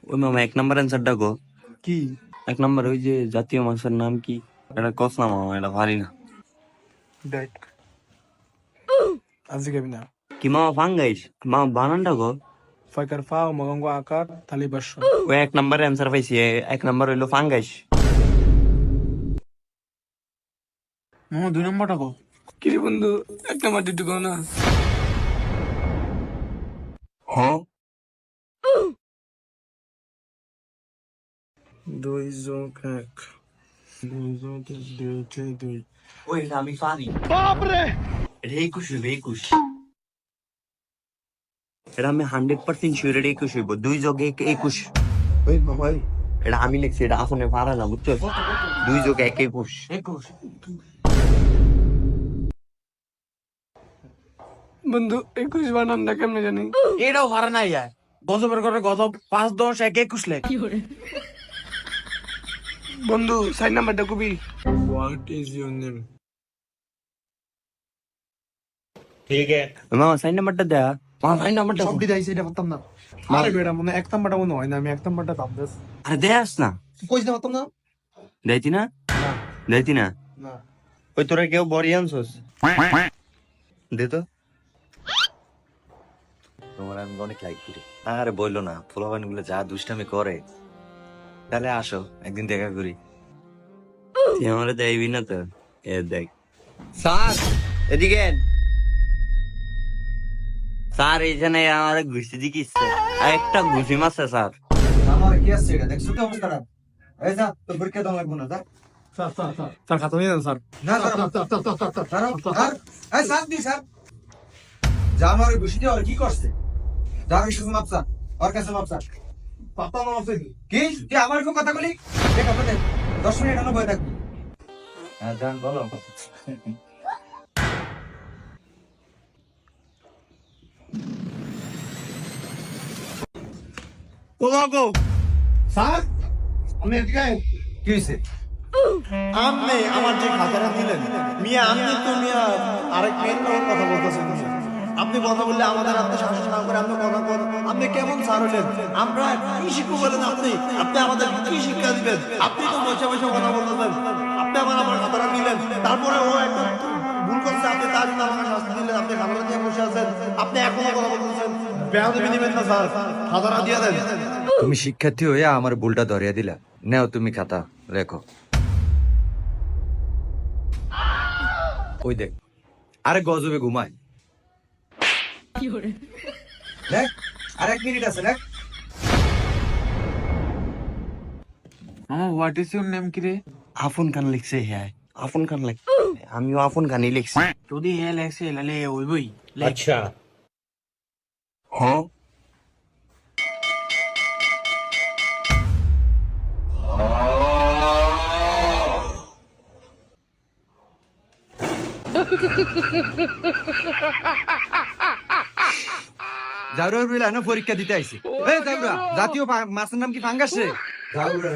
ওই মামা এক নাম্বার অ্যান্সারটা গো। কি? এক নাম্বার ওই যে জাতীয় মাছের নাম কি? এটা কস না মামা, এটা পারি না। দেখ আজকে খাবি না। কি মামা ফাঙ্গাইস? মামা বানানটা গো। ফাঁকার ফা মগঙ্গ আকার থালি বাস্য। ওই এক নাম্বার অ্যান্সার পাইছি, এক নাম্বার হইলো ফাঙ্গাইস। মামা 2 নম্বরটা কো। কি রে বন্ধু, এক নাম্বার ডিটু কো না। হ্যাঁ 2 যোগ 1 2 যোগ 2 ওই এটা আমি পারি। বাপরে, এটা 21 হইবে 21। এটা আমি 100% শিওর, এটা 21 হইব। 2 যোগ 1 21। ওই মামা এটা আমি লিখছি, এটা আসলে পারা না বুঝছো। 2 যোগ 1 21। 21 বন্ধু 21 বানানটা কেমনে জানি? এটাও হারা নাই যায় গজবের করে গজব 5 10 1 21 লেখ। বন্ধু 4 নাম্বারটা কবি। What is your name? মামা সাইন নাম্বারটা দেয়া। মামা সাইন নাম্বারটা সবটি দাইছে এটা পারতাম না। আরে বেটা মনে এক নাম্বারটা মনে হয় না, আমি এক নাম্বারটা ভাবতেছি। আরে দেয়াস না। কইছ না পারতাম না। দেইতি না? দেইতি না? না ওই তোরা কেউ বড়ি আনছস? দে তো। তোমার আমি অনেক লাইক করি। আরে বললো না, পোলাপান গুলো যা দুষ্টামি করে। তাহলে আসো একদিন দেখা করি। তুই আমারে দেইবি না তো? এ দেখ স্যার, এদিকে আন। স্যার এইখানে আমার ঘুষি দিকিচ্ছে, আর একটা ঘুষি মারছে স্যার। আমার কি আছে এটা দেখছো তো অবস্থা খারাপ। এই যা তোর পরীক্ষা দাও লাগবো না যা। স্যার খাতা নিয়ে যান স্যার। না স্যার এই স্যার দি স্যার। যা আমার ঘুষি দিয়ে আর কি করছে? যা কিছু মাপসা আর কাছে মাপসা। পাতা না আছে কি তুই আমার কোন কথা বলি? দেখ আপনাদের 10 মিনিট এখনো বই থাকবি। হ্যাঁ জান বলো। ও গো স্যার আপনি এদিকে আয়। কি হইছে? আপনি আমার যে খাতাটা দিলেন মিয়া, আপনি তো মিয়া আরেক মেয়ের নিয়ে কথা বলতেছেন মিয়া। আপনি কথা বললে আমাদের আপনি শাসন না করে আপনি কথা বলেন, আপনি কেমন স্যার হলেন? আমরা কি শিখবো বলেন? আপনি আপনি আমাদের কি শিক্ষা দিবেন? আপনি তো বসে বসে কথা বলতেছেন, আপনি আমার খাতাটা দিলেন, তারপরে ও একটা ভুল করছে, আপনি তার জন্য আমাকে শাস্তি দিলেন, আপনি খাতাটা দিয়ে বসে আছেন, আপনি এখনো কথা বলতেছেন। বেয়াদবি দিবেন না স্যার, খাতাটা দিয়ে দেন। তুমি শিক্ষার্থী হয়ে আমার ভুলটা ধরিয়ে দিলা। নেও তুমি খাতা লেখো। ওই দেখ, আরে গজবে ঘুমায়। দেখ আরেক মিনিট আছে দেখ। মামা হোয়াট ইজ ইওর নেম কি রে? আফন খান লিখছে, হ্যাঁ আফন খান লিখ। আমিও আফন খানই লিখছি। যদি এ লেখছে লালে ওইবই। আচ্ছা হ্যাঁ। জাউরা বিলা না পরীক্ষা দিতে আইছি। এই জাউরা, জাতীয় মাছের নাম কি ফাঙ্গাস রে? জাউরা।